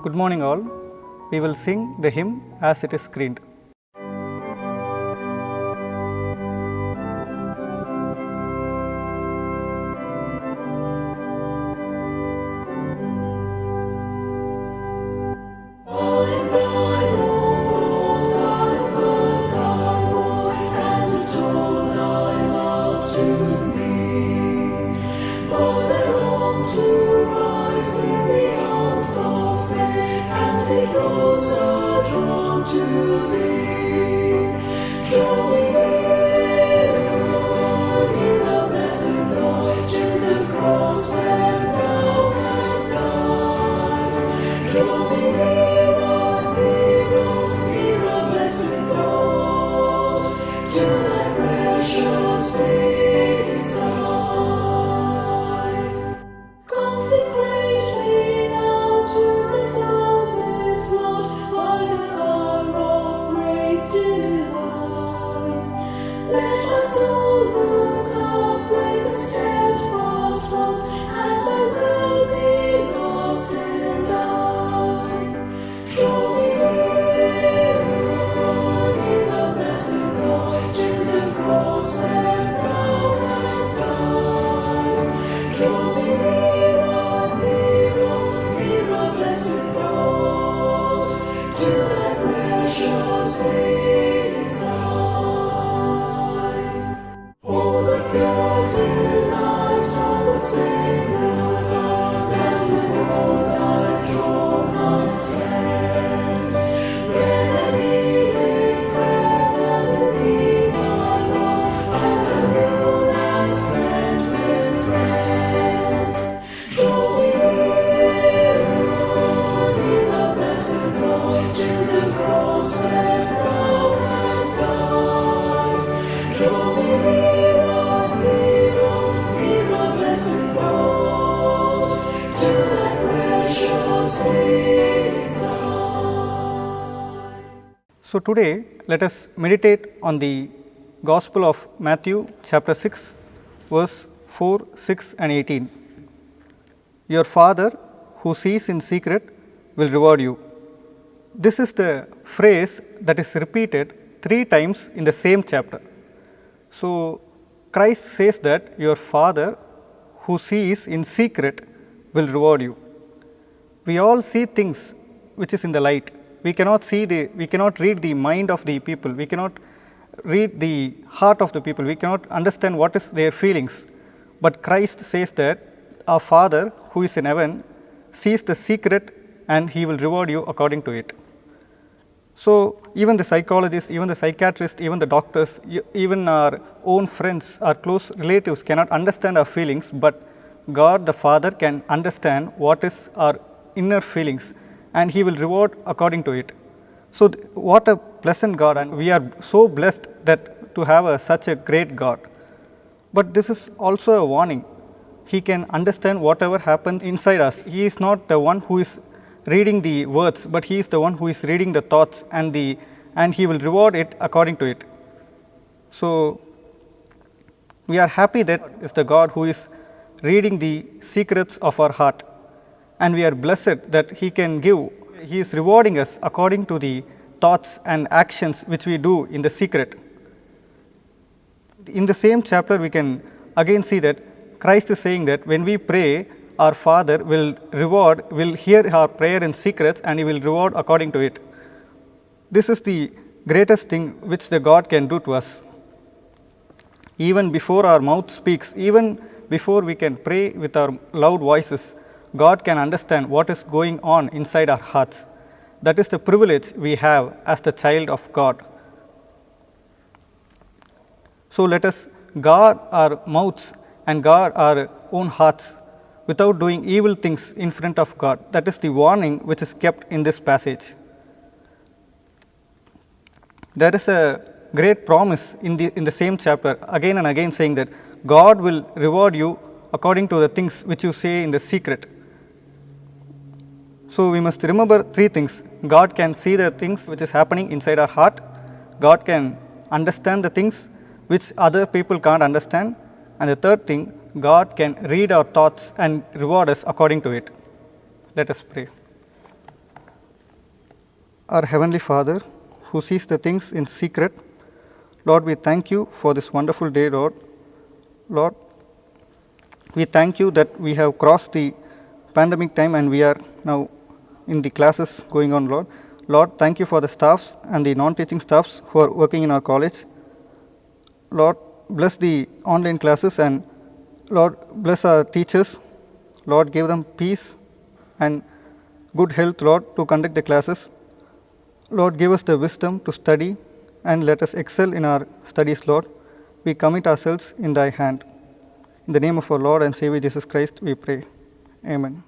Good morning all. We will sing the hymn as it is screened. So today let us meditate on the Gospel of Matthew chapter 6 verse 4, 6 and 18. Your Father who sees in secret will reward you. This is the phrase that is repeated 3 times in the same chapter. So Christ says that your Father who sees in secret will reward you. We all see things which is in the light. We cannot read the mind of the people. We cannot read the heart of the people. We cannot understand what is their feelings. But Christ says that our Father who is in heaven sees the secret and he will reward you according to it. So even the psychologists, even the psychiatrists, even the doctors, even our own friends, our close relatives cannot understand our feelings, but God the Father can understand what is our inner feelings, and he will reward according to it. So what a pleasant God, and we are so blessed that to have such a great God. But this is also a warning. He can understand whatever happens inside us. He is not the one who is reading the words, but he is the one who is reading the thoughts, and he will reward it according to it. So we are happy that is the God who is reading the secrets of our heart. And we are blessed that he is rewarding us according to the thoughts and actions which we do in the secret. In the same chapter, we can again see that Christ is saying that when we pray, our Father will hear our prayer in secrets, and he will reward according to it. This is the greatest thing which the God can do to us. Even before our mouth speaks, even before we can pray with our loud voices, God can understand what is going on inside our hearts. That is the privilege we have as the child of God. So let us guard our mouths and guard our own hearts without doing evil things in front of God. That is the warning which is kept in this passage. There is a great promise in the same chapter, again and again, saying that God will reward you according to the things which you say in the secret. So we must remember 3 things. God can see the things which is happening inside our heart. God can understand the things which other people can't understand. And the third thing, God can read our thoughts and reward us according to it. Let us pray. Our Heavenly Father, who sees the things in secret, Lord, we thank you for this wonderful day, Lord. Lord, we thank you that we have crossed the pandemic time and we are now in the classes going on, Lord. Lord, thank you for the staffs and the non-teaching staffs who are working in our college. Lord, bless the online classes and Lord, bless our teachers. Lord, give them peace and good health, Lord, to conduct the classes. Lord, give us the wisdom to study and let us excel in our studies, Lord. We commit ourselves in thy hand. In the name of our Lord and Savior Jesus Christ, we pray. Amen.